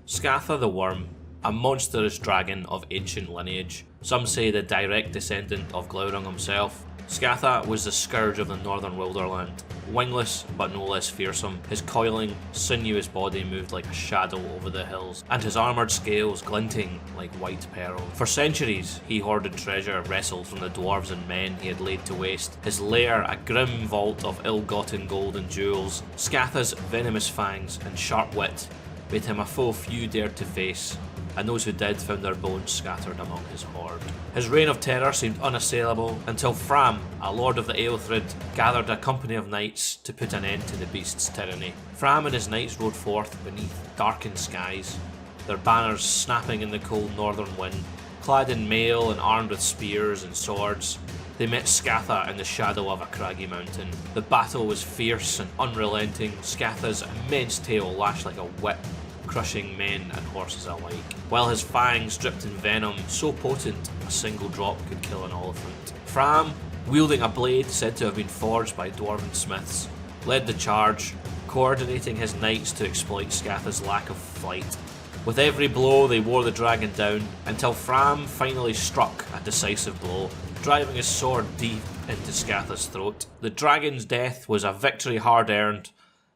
Scatha the Worm, a monstrous dragon of ancient lineage, some say the direct descendant of Glaurung himself. Scatha was the scourge of the northern wilderland, wingless but no less fearsome. His coiling, sinuous body moved like a shadow over the hills, and his armoured scales glinting like white pearl. For centuries he hoarded treasure wrestled from the dwarves and men he had laid to waste, his lair a grim vault of ill-gotten gold and jewels. Scatha's venomous fangs and sharp wit made him a foe few dared to face, and those who did found their bones scattered among his horde. His reign of terror seemed unassailable until Fram, a lord of the Aelthrid, gathered a company of knights to put an end to the beast's tyranny. Fram and his knights rode forth beneath darkened skies, their banners snapping in the cold northern wind. Clad in mail and armed with spears and swords, they met Scatha in the shadow of a craggy mountain. The battle was fierce and unrelenting, Scatha's immense tail lashed like a whip, crushing men and horses alike, while his fangs dripped in venom so potent a single drop could kill an elephant. Fram, wielding a blade said to have been forged by dwarven smiths, led the charge, coordinating his knights to exploit Scatha's lack of flight. With every blow they wore the dragon down, until Fram finally struck a decisive blow, driving his sword deep into Scatha's throat. The dragon's death was a victory hard earned,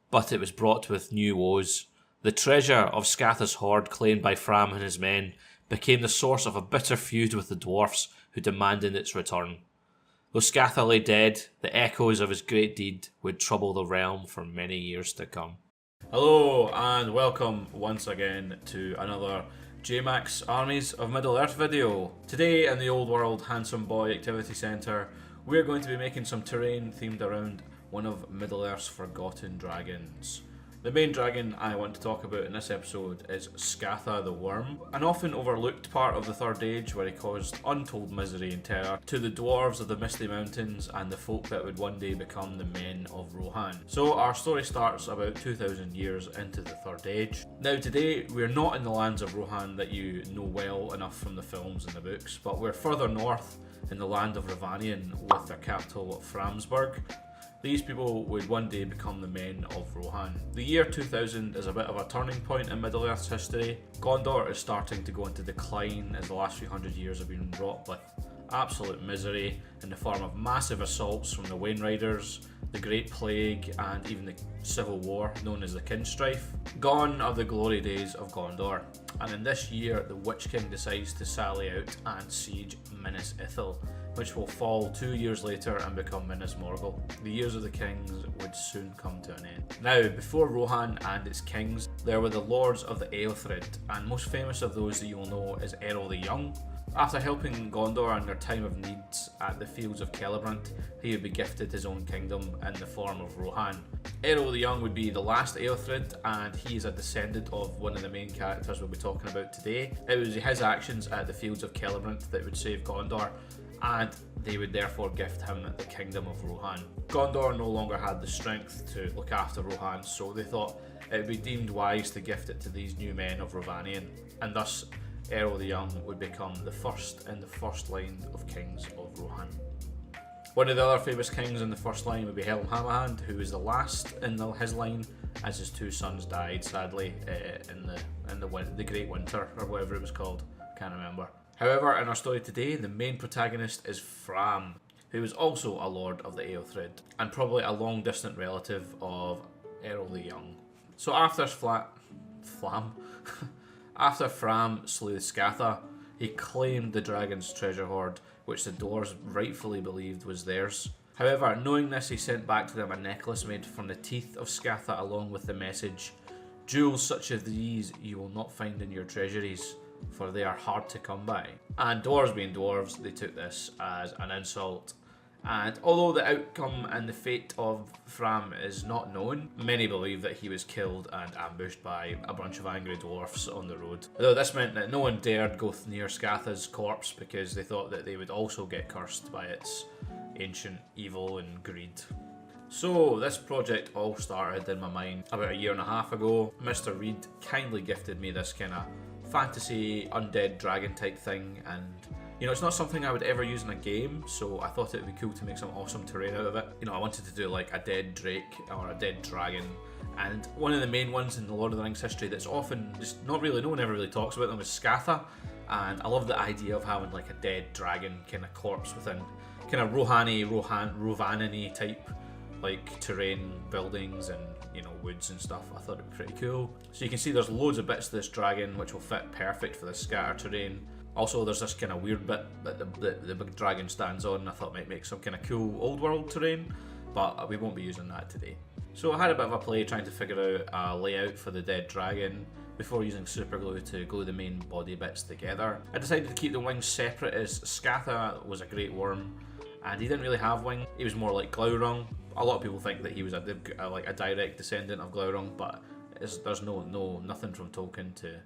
but it was brought with new woes. The treasure of Scatha's hoard, claimed by Fram and his men, became the source of a bitter feud with the dwarfs who demanded its return. Though Scatha lay dead, the echoes of his great deed would trouble the realm for many years to come. Hello and welcome once again to another JMax Armies of Middle-earth video. Today in the Old World Handsome Boy Activity Centre, we're going to be making some terrain themed around one of Middle-earth's forgotten dragons. The main dragon I want to talk about in this episode is Scatha the Worm, an often overlooked part of the Third Age where he caused untold misery and terror to the dwarves of the Misty Mountains and the folk that would one day become the men of Rohan. So our story starts about 2000 years into the Third Age. Now today we're not in the lands of Rohan that you know well enough from the films and the books, but we're further north in the land of Ravanian with their capital Framsburg. These people would one day become the men of Rohan. The year 2000 is a bit of a turning point in Middle-earth's history. Gondor is starting to go into decline as the last few hundred years have been wrought with absolute misery in the form of massive assaults from the Wain Riders, the Great Plague, and even the civil war known as the Kinstrife. Gone are the glory days of Gondor, and in this year the Witch King decides to sally out and siege Minas Ithil, which will fall 2 years later and become Minas Morgul. The years of the kings would soon come to an end. Now, before Rohan and its kings, there were the lords of the Aelthrid, and most famous of those that you will know is Errol the Young. After helping Gondor in their time of needs at the fields of Celebrant, he would be gifted his own kingdom in the form of Rohan. Errol the Young would be the last Aelthrid, and he is a descendant of one of the main characters we'll be talking about today. It was his actions at the fields of Celebrant that would save Gondor, and they would therefore gift him the kingdom of Rohan. Gondor no longer had the strength to look after Rohan, so they thought it would be deemed wise to gift it to these new men of Ravanian, and thus Errol the Young would become the first in the first line of kings of Rohan. One of the other famous kings in the first line would be Helm Hammerhand, who was the last in his line, as his two sons died sadly in the Great Winter, or whatever it was called. I can't remember. However, in our story today, the main protagonist is Fram, who is also a lord of the Aelthrid, and probably a long-distant relative of Errol the Young. So after after Fram slew Scatha, he claimed the dragon's treasure hoard, which the dwarves rightfully believed was theirs. However, knowing this, he sent back to them a necklace made from the teeth of Scatha along with the message, "Jewels such as these you will not find in your treasuries, for they are hard to come by." And dwarves being dwarves, they took this as an insult. And although the outcome and the fate of Fram is not known, many believe that he was killed and ambushed by a bunch of angry dwarfs on the road. Though this meant that no one dared go near Scatha's corpse because they thought that they would also get cursed by its ancient evil and greed. So this project all started in my mind about a year and a half ago. Mr. Reed kindly gifted me this kind of fantasy undead dragon type thing, and it's not something I would ever use in a game, so I thought it would be cool to make some awesome terrain out of it. I wanted to do like a dead drake or a dead dragon And one of the main ones in the Lord of the Rings history that's often just not really, no one ever really talks about them, is Scatha. And I love the idea of having like a dead dragon kind of corpse within kind of Rohanini type like terrain, buildings and, you know, woods and stuff. I thought it'd be pretty cool. So you can see there's loads of bits of this dragon which will fit perfect for this scatter terrain. Also, there's this kind of weird bit that the big dragon stands on. I thought might make some kind of cool old world terrain, but we won't be using that today. So I had a bit of a play trying to figure out a layout for the dead dragon before using super glue to glue the main body bits together. I decided to keep the wings separate as Scatha was a great worm and he didn't really have wings. He was more like Glaurung. A lot of people think that he was like a direct descendant of Glaurung, but there's nothing from Tolkien to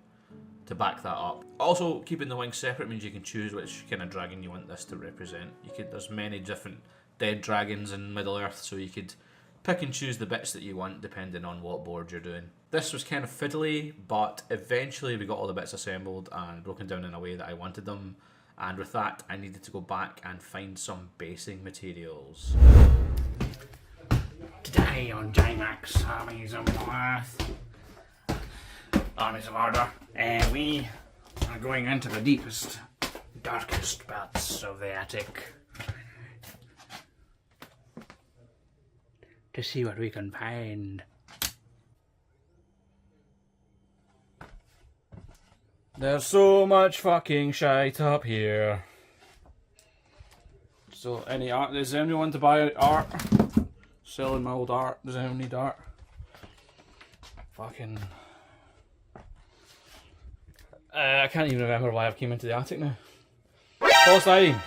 back that up. Also, keeping the wings separate means you can choose which kind of dragon you want this to represent. There's many different dead dragons in Middle Earth, so you could pick and choose the bits that you want depending on what board you're doing. This was kind of fiddly, but eventually we got all the bits assembled and broken down in a way that I wanted them. And with that, I needed to go back and find some basing materials. Today on JMax Armies of Earth, Armies of Order, we are going into the deepest, darkest parts of the attic to see what we can find. There's so much fucking shite up here. So, any art? Does anyone want to buy art? Selling my old art. Does anyone need art? Fucking. I can't even remember why I've came into the attic now. Finalizing.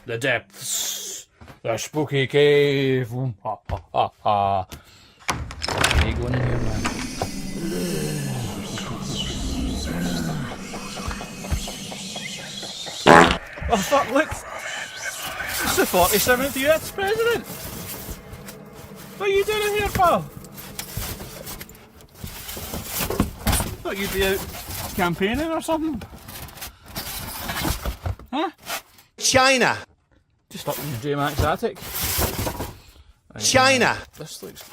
The depths. The spooky cave. Ha ha ha ha. What are you going in here, man? Oh fuck, look! It's the 47th US President! What are you doing in here, pal? Thought you'd be out campaigning or something? Huh? China! Just up in the JMax attic. China! This looks...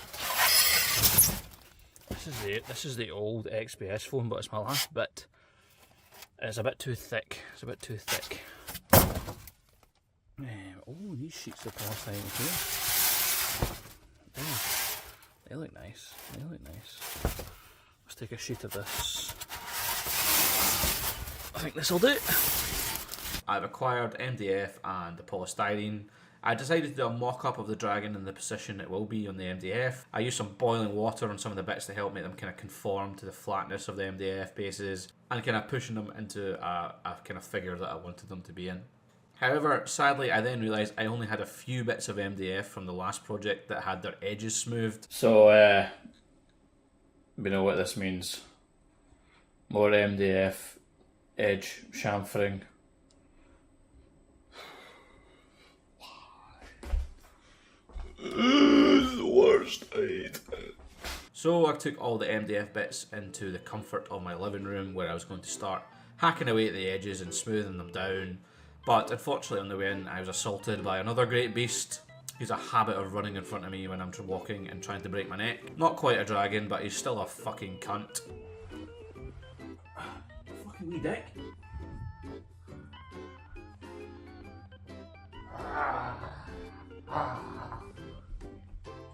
This is the old XPS phone, but it's my last bit. It's a bit too thick. It's a bit too thick. Oh, these sheets of polystyrene here. Oh, they look nice. They look nice. Let's take a sheet of this. I think this will do. I've acquired MDF and the polystyrene. I decided to do a mock-up of the dragon in the position it will be on the MDF. I used some boiling water on some of the bits to help make them kind of conform to the flatness of the MDF bases and kind of pushing them into a kind of figure that I wanted them to be in. However, sadly, I then realised I only had a few bits of MDF from the last project that had their edges smoothed. So, we know what this means. More MDF, edge chamfering. The worst, I hate it. So I took all the MDF bits into the comfort of my living room where I was going to start hacking away at the edges and smoothing them down. But unfortunately on the way in I was assaulted by another great beast. He's a habit of running in front of me when I'm walking and trying to break my neck. Not quite a dragon, but he's still a fucking cunt. Fucking wee dick.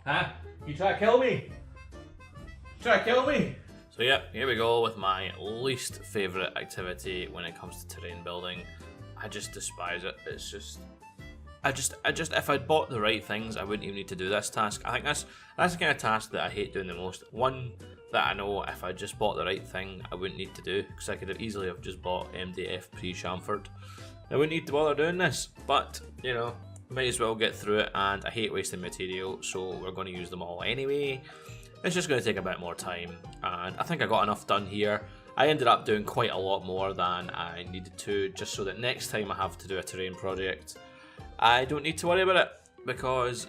Huh? You try to kill me? Try to kill me? So yeah, here we go with my least favourite activity when it comes to terrain building. I just despise it. It's just... I just if I'd bought the right things, I wouldn't even need to do this task. I think that's the kind of task that I hate doing the most. One that I know if I just bought the right thing, I wouldn't need to do, because I could have easily have just bought MDF pre-chamfered. I wouldn't need to bother doing this, but, you know, might as well get through it, and I hate wasting material, so we're going to use them all anyway. It's just going to take a bit more time, and I think I got enough done here. I ended up doing quite a lot more than I needed to, just so that next time I have to do a terrain project, I don't need to worry about it, because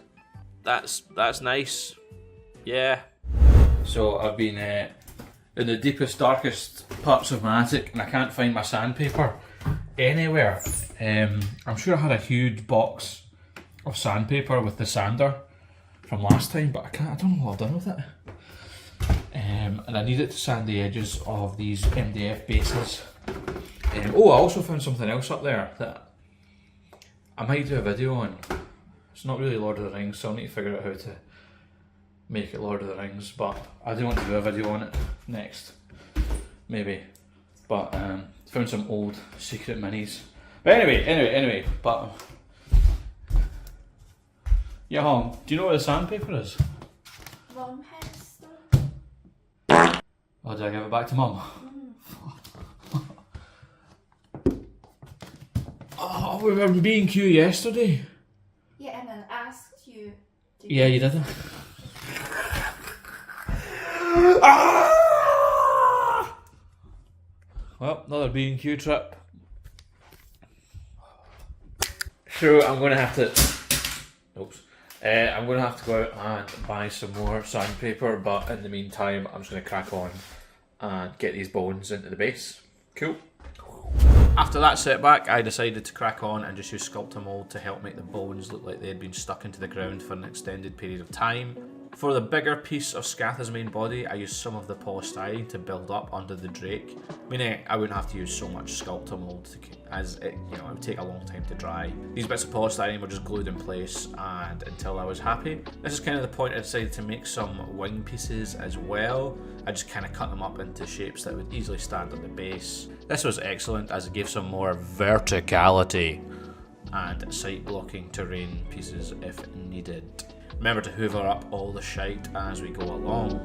that's nice. Yeah. So I've been in the deepest, darkest parts of my attic, and I can't find my sandpaper anywhere. I'm sure I had a huge box of sandpaper with the sander from last time, but I don't know what I've done with it. and I need it to sand the edges of these MDF bases. Oh, I also found something else up there that I might do a video on. It's not really Lord of the Rings, so I'll need to figure out how to make it Lord of the Rings, but I do want to do a video on it next, maybe. But found some old secret minis. But anyway, but yeah, Hong, do you know what the sandpaper is? Mum has them. Oh, did I give it back to Mum? Oh, we were in B&Q yesterday. Yeah, and I asked you. Yeah, you didn't. Well, another B&Q trip. So I'm going to have to. Oops. I'm going to have to go out and buy some more sandpaper, but in the meantime, I'm just going to crack on and get these bones into the base. Cool. After that setback, I decided to crack on and just use Sculptamold to help make the bones look like they had been stuck into the ground for an extended period of time. For the bigger piece of Scatha's main body, I used some of the polystyrene to build up under the drake, meaning I wouldn't have to use so much Sculptamold as it, it would take a long time to dry. These bits of polystyrene were just glued in place and until I was happy. This is kind of the point I decided to make some wing pieces as well. I just kind of cut them up into shapes that would easily stand at the base. This was excellent as it gave some more verticality and sight blocking terrain pieces if needed. Remember to hoover up all the shite as we go along.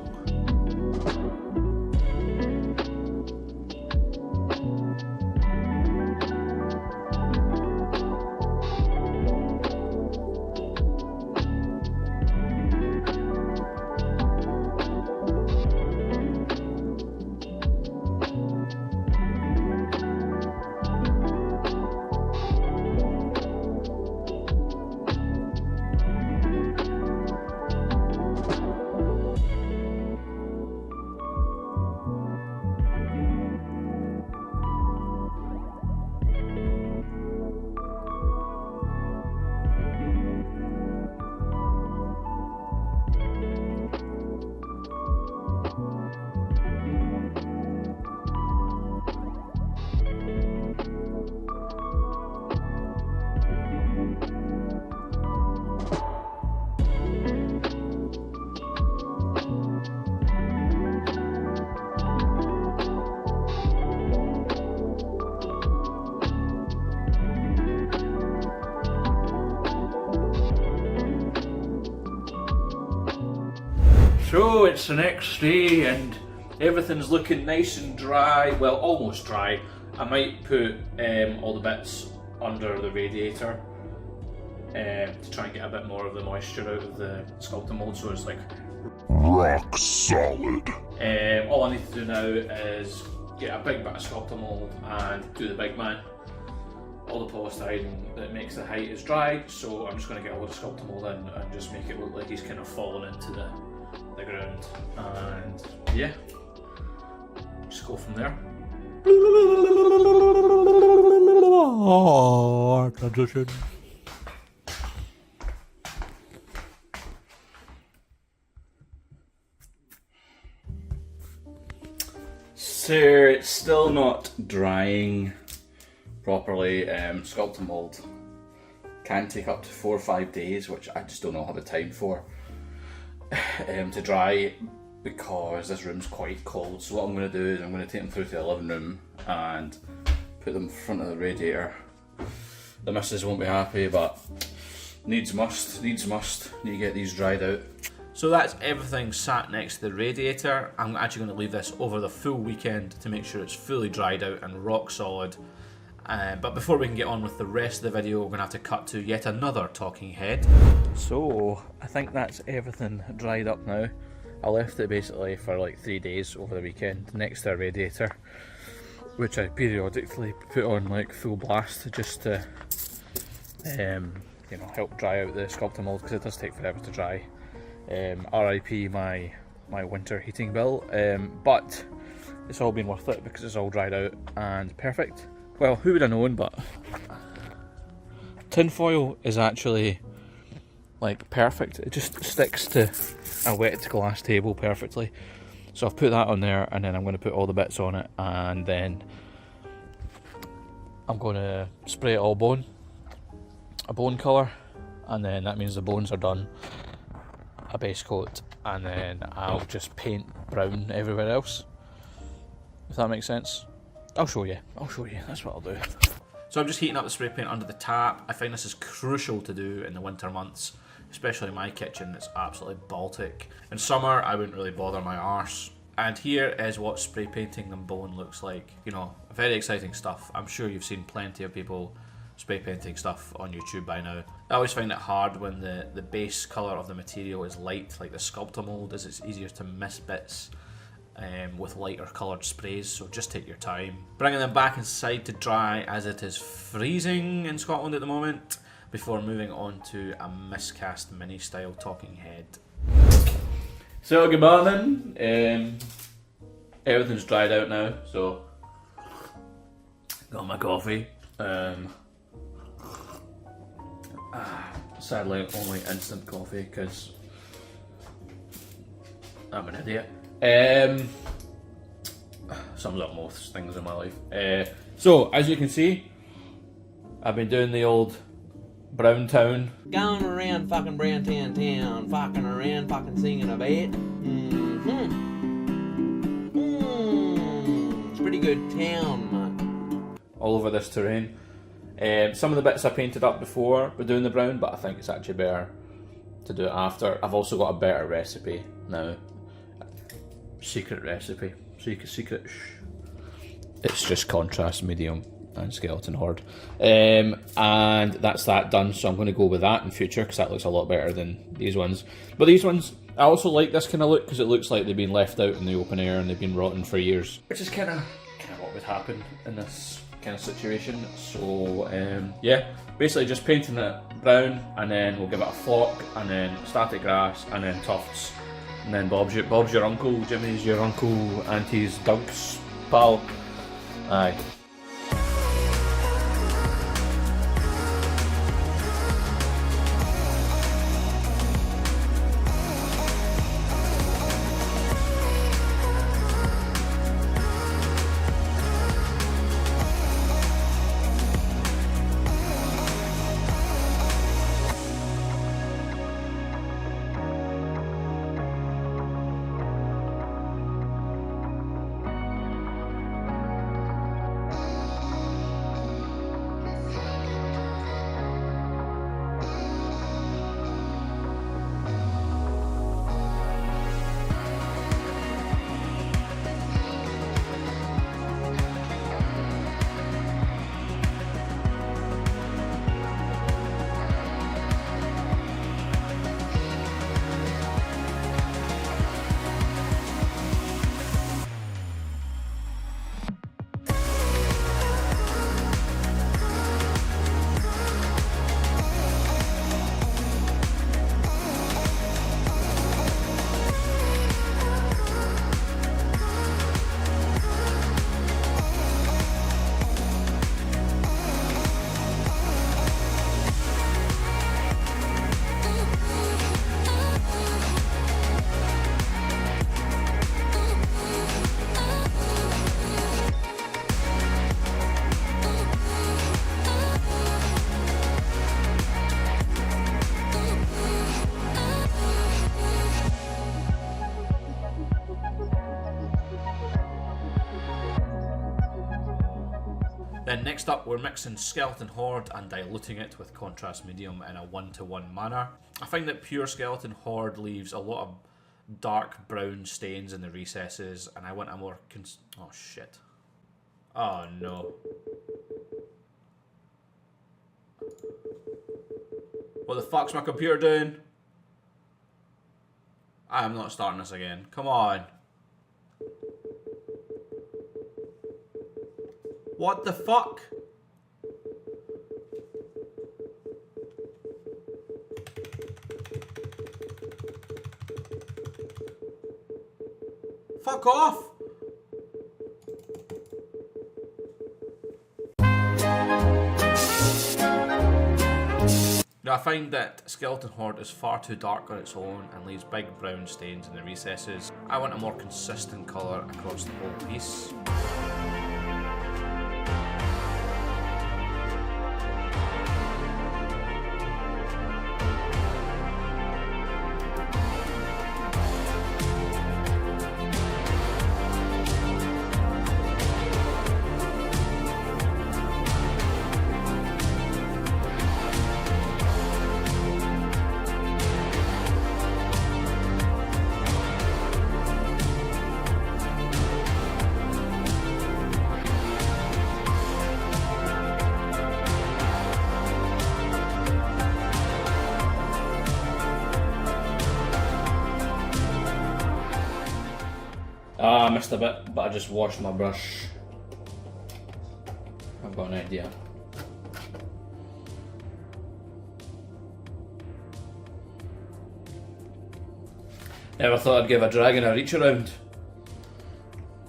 So it's the next day and everything's looking nice and dry, well almost dry. I might put all the bits under the radiator to try and get a bit more of the moisture out of the Sculptamold so it's like rock solid. All I need to do now is get a big bit of Sculptamold and do the big man. All the polystyrene that makes the height is dry, so I'm just going to get a lot of Sculptamold in and just make it look like he's kind of fallen into the ground, and yeah, just go from there. Oh, transition. So it's still not drying properly. Sculptamold can take up to 4 or 5 days, which I just don't have the time for. To dry because this room's quite cold. So what I'm going to do is I'm going to take them through to the living room and put them in front of the radiator. The missus won't be happy, but needs must, need to get these dried out. So that's everything sat next to the radiator. I'm actually going to leave this over the full weekend to make sure it's fully dried out and rock solid. But before we can get on with the rest of the video, we're going to have to cut to yet another talking head. So, I think that's everything dried up now. I left it basically for like 3 days over the weekend next to a radiator, which I periodically put on like full blast just to help dry out the Sculptamold because it does take forever to dry. RIP my winter heating bill, but it's all been worth it because it's all dried out and perfect. Well, who would have known, but tinfoil is actually like perfect. It just sticks to a wet glass table perfectly. So I've put that on there, and then I'm going to put all the bits on it, and then I'm going to spray it all a bone colour, and then that means the bones are done, a base coat, and then I'll just paint brown everywhere else, if that makes sense. I'll show you, that's what I'll do. So I'm just heating up the spray paint under the tap. I find this is crucial to do in the winter months, especially in my kitchen. It's absolutely Baltic. In summer, I wouldn't really bother my arse. And here is what spray painting the bone looks like. You know, very exciting stuff. I'm sure you've seen plenty of people spray painting stuff on YouTube by now. I always find it hard when the base colour of the material is light, like the Scatha mould is. It's easier to miss bits with lighter coloured sprays, so just take your time. Bringing them back inside to dry, as it is freezing in Scotland at the moment, before moving on to a miscast mini style talking head. So good morning. Everything's dried out now, so got my coffee. Sadly only instant coffee because I'm an idiot. Sums up most things in my life. So as you can see, I've been doing the old Brown Town. Going around fucking Brown Town, fucking around, fucking singing a bit. It's pretty good town, man. All over this terrain. Some of the bits I painted up before with doing the brown, but I think it's actually better to do it after. I've also got a better recipe now. Secret recipe. Secret. It's just contrast medium and skeleton horde. And that's that done, so I'm going to go with that in future because that looks a lot better than these ones. But these ones, I also like this kind of look because it looks like they've been left out in the open air and they've been rotting for years. Which is kind of what would happen in this kind of situation. So yeah, basically just painting it brown, and then we'll give it a flock, and then static grass, and then tufts, and then Bob's your uncle, Jimmy's your uncle, Auntie's Doug's pal. Aye. Then next up, we're mixing Skeleton Horde and diluting it with contrast medium in a 1-to-1 manner. I find that pure Skeleton Horde leaves a lot of dark brown stains in the recesses, and I want a more oh shit. Oh no. What the fuck's my computer doing? I am not starting this again. Come on. What the fuck? Fuck off! Now I find that Skeleton Horde is far too dark on its own and leaves big brown stains in the recesses. I want a more consistent colour across the whole piece. I missed a bit, but I just washed my brush. I've got an idea. Never thought I'd give a dragon a reach around,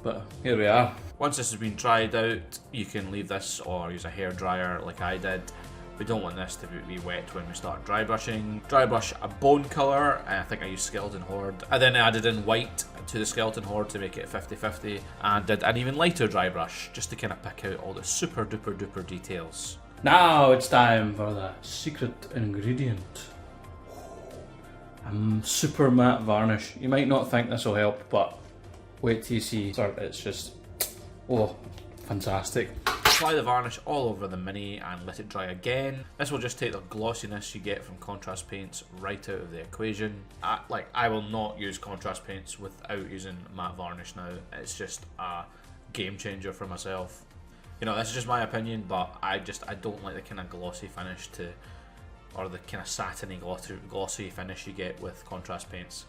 but here we are. Once this has been dried out, you can leave this or use a hairdryer like I did. We don't want this to be wet when we start dry brushing. Dry brush a bone colour, I think I used Skeleton Horde. I then added in white to the Skeleton Horde to make it 50-50, and did an even lighter dry brush just to kind of pick out all the super duper duper details. Now it's time for the secret ingredient. Super matte varnish. You might not think this will help, but wait till you see. It's just, oh, fantastic. Apply the varnish all over the Mini and let it dry again. This will just take the glossiness you get from contrast paints right out of the equation. I will not use contrast paints without using matte varnish now. It's just a game changer for myself. You know, this is just my opinion, but I don't like the kind of glossy finish or the kind of satiny glossy finish you get with contrast paints.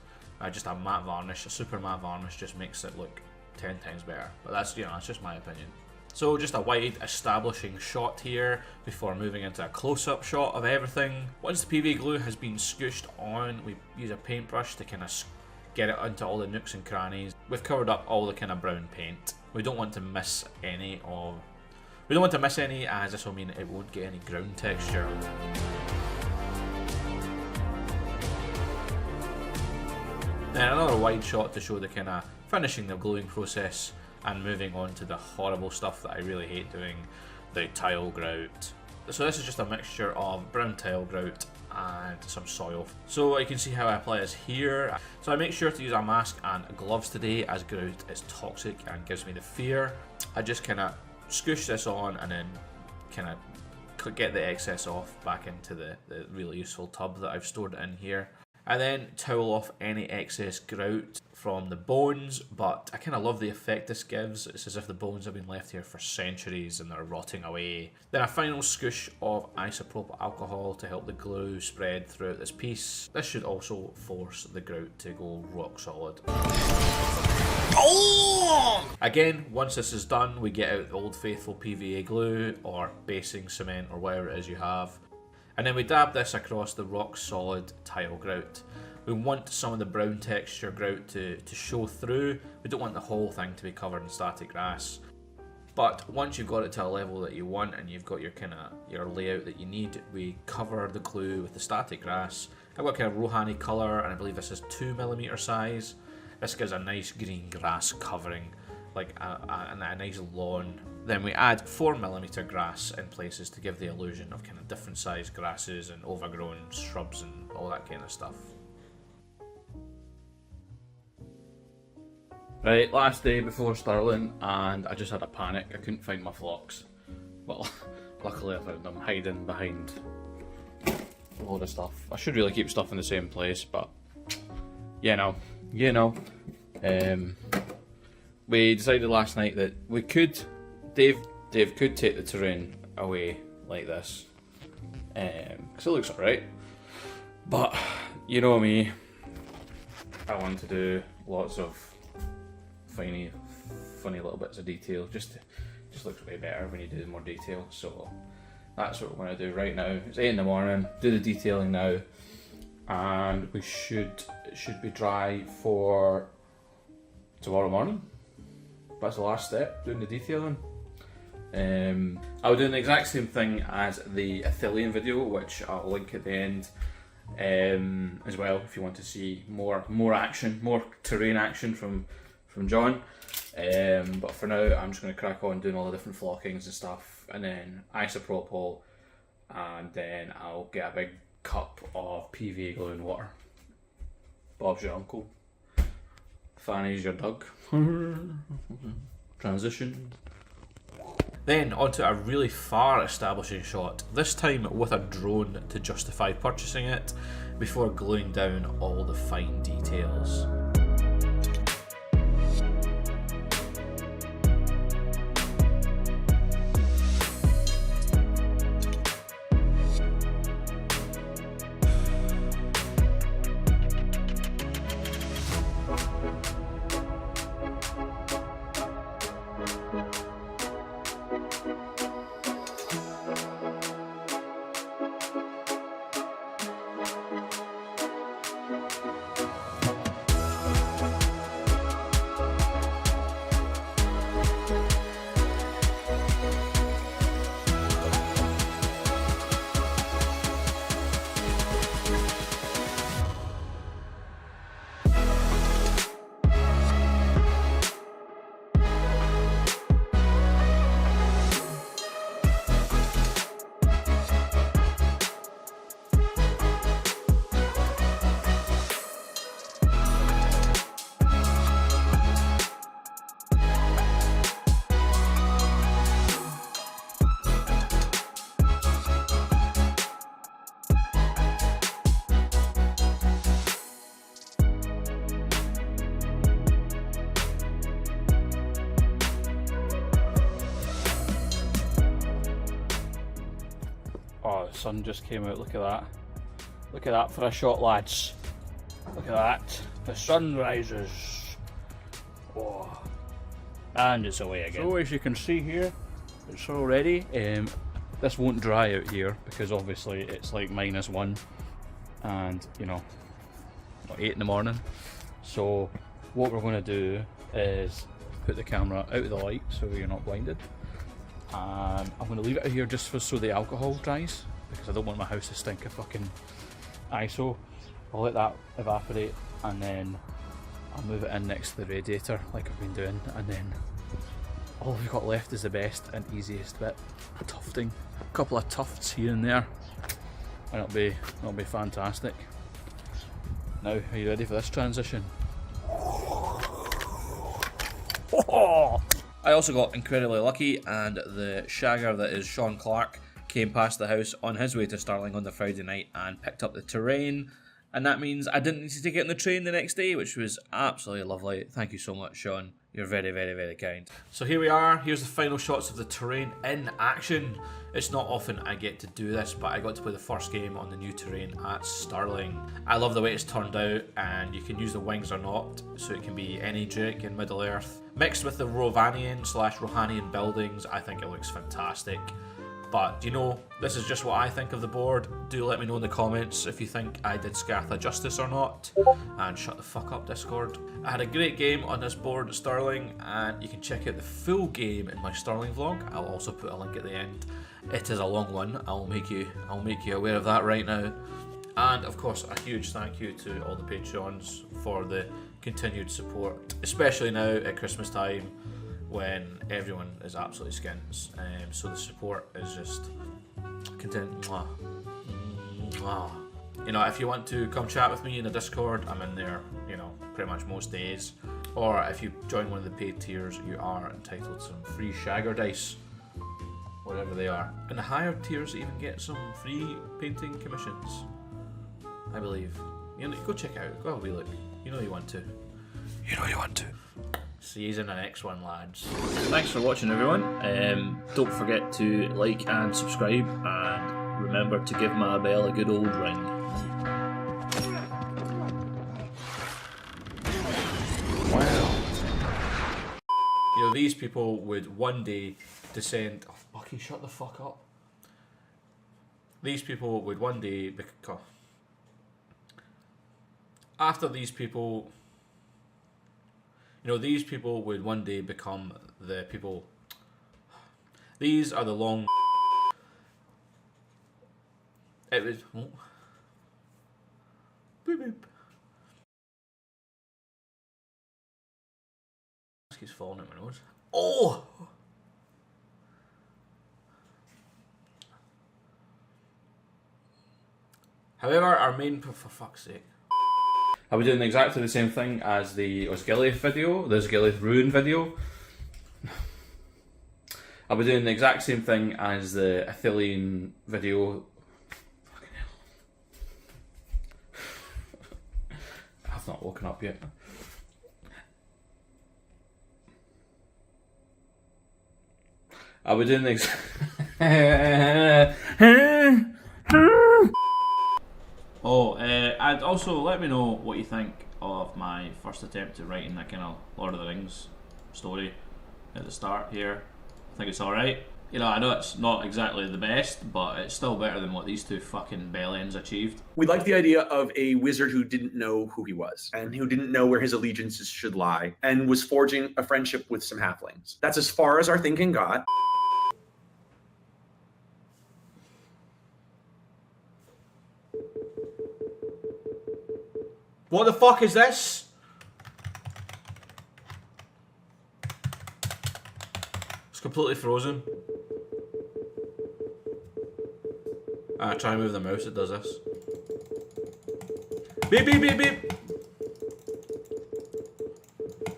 Just a matte varnish, a super matte varnish just makes it look 10 times better. But that's just my opinion. So just a wide establishing shot here before moving into a close-up shot of everything. Once the PVA glue has been scooshed on, we use a paintbrush to kind of get it into all the nooks and crannies. We've covered up all the kind of brown paint. We don't want to miss any as this will mean it won't get any ground texture. Then another wide shot to show the kind of finishing the gluing process and moving on to the horrible stuff that I really hate doing, the tile grout. So this is just a mixture of brown tile grout and some soil. So you can see how I apply this here. So I make sure to use a mask and gloves today, as grout is toxic and gives me the fear. I just kind of scoosh this on and then kind of get the excess off back into the really useful tub that I've stored in here. I then towel off any excess grout from the bones, but I kind of love the effect this gives. It's as if the bones have been left here for centuries and they're rotting away. Then a final scoosh of isopropyl alcohol to help the glue spread throughout this piece. This should also force the grout to go rock solid. Again, once this is done, we get out the old faithful PVA glue or basing cement or whatever it is you have. And then we dab this across the rock solid tile grout. We want some of the brown texture grout to show through. We don't want the whole thing to be covered in static grass. But once you've got it to a level that you want and you've got your layout that you need, we cover the glue with the static grass. I've got kind of Rohani colour, and I believe this is 2mm size. This gives a nice green grass covering, like a nice lawn. Then we add 4mm grass in places to give the illusion of kind of different sized grasses and overgrown shrubs and all that kind of stuff. Right, last day before Stirling, and I just had a panic. I couldn't find my flocks. Well, luckily I found them hiding behind a load of stuff. I should really keep stuff in the same place, but you know. We decided last night that we could, Dave could take the terrain away like this, because it looks alright. But you know me, I want to do lots of funny little bits of detail. Just looks way better when you do more detail. So that's what we're going to do right now. It's 8 in the morning. Do the detailing now, and it should be dry for tomorrow morning. That's the last step, doing the detailing. I'll do the exact same thing as the Athelian video, which I'll link at the end as well if you want to see more action, more terrain action from John. But for now, I'm just going to crack on doing all the different flockings and stuff, and then isopropyl, and then I'll get a big cup of PVA glowing water. Bob's your uncle. Fanny's your Doug. Transition. Then onto a really far establishing shot, this time with a drone to justify purchasing it, before gluing down all the fine details. Oh, the sun just came out, look at that. Look at that for a shot, lads. Look at that. The sun rises. Oh. And it's away again. So as you can see here, it's already, this won't dry out here because obviously it's like -1 and you know, 8 in the morning. So what we're going to do is put the camera out of the light so you're not blinded. And I'm going to leave it out here just so the alcohol dries, because I don't want my house to stink of fucking ISO. I'll let that evaporate and then I'll move it in next to the radiator like I've been doing, and then all we've got left is the best and easiest bit, tufting. A couple of tufts here and there and it'll be fantastic. Now, are you ready for this transition? I also got incredibly lucky, and the shagger that is Sean Clark came past the house on his way to Stirling on the Friday night and picked up the terrain, and that means I didn't need to get on the train the next day, which was absolutely lovely. Thank you so much, Sean. You're very, very, very kind. So here we are. Here's the final shots of the terrain in action. It's not often I get to do this, but I got to play the first game on the new terrain at Stirling. I love the way it's turned out, and you can use the wings or not, so it can be any Drake in Middle Earth. Mixed with the Rovanian/Rohanian buildings, I think it looks fantastic. But, you know, this is just what I think of the board. Do let me know in the comments if you think I did Scatha justice or not. And shut the fuck up, Discord. I had a great game on this board at Stirling, and you can check out the full game in my Stirling vlog. I'll also put a link at the end. It is a long one. I'll make you aware of that right now. And of course, a huge thank you to all the Patreons for the continued support, especially now at Christmas time, when everyone is absolutely skins. So the support is just content. You know, if you want to come chat with me in the Discord, I'm in there, you know, pretty much most days. Or if you join one of the paid tiers, you are entitled to some free shagger dice, whatever they are. And the higher tiers even get some free painting commissions, I believe. You know, go check it out, go have a wee look. You know you want to. You know you want to. See you in the next one, lads. Thanks for watching, everyone. Don't forget to like and subscribe, and remember to give my bell a good old ring. Wow. You know, these people would one day descend... Oh, fucking shut the fuck up. These people would one day become... After these people... You know, these people would one day become the people... These are the long. It was. Oh. Boop boop. He's falling at my nose. Oh! However, our main. For fuck's sake. I'll be doing exactly the same thing as the Osgiliath video, the Osgiliath Ruin video. I'll be doing the exact same thing as the Athelian video. Fucking hell. I've not woken up yet. I'll be doing the Oh, and also let me know what you think of my first attempt at writing that kind of Lord of the Rings story at the start here. I think it's alright. You know, I know it's not exactly the best, but it's still better than what these two fucking bellends achieved. We like the idea of a wizard who didn't know who he was and who didn't know where his allegiances should lie and was forging a friendship with some halflings. That's as far as our thinking got. What the fuck is this? It's completely frozen. Try and move the mouse, it does this. Beep beep beep beep!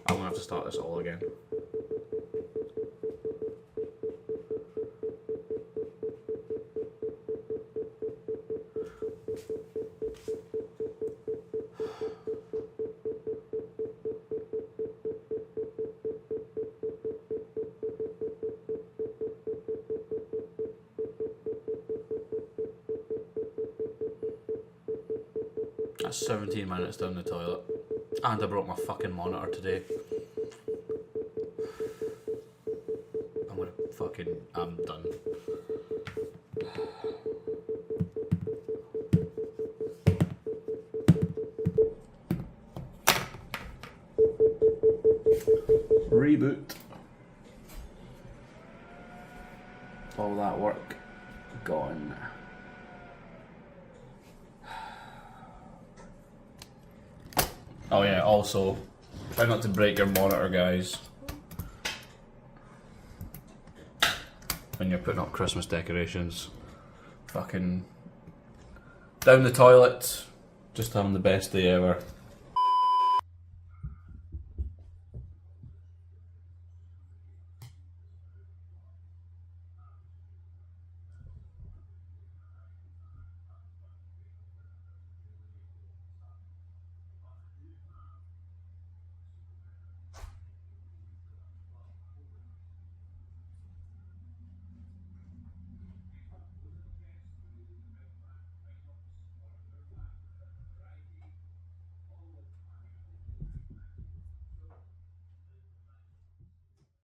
I'm gonna have to start this all again. That's 17 minutes down the toilet. And I broke my fucking monitor today. I'm done. Reboot. All that work gone. Oh yeah, also, try not to break your monitor, guys. When you're putting up Christmas decorations. Fucking down the toilet, just having the best day ever.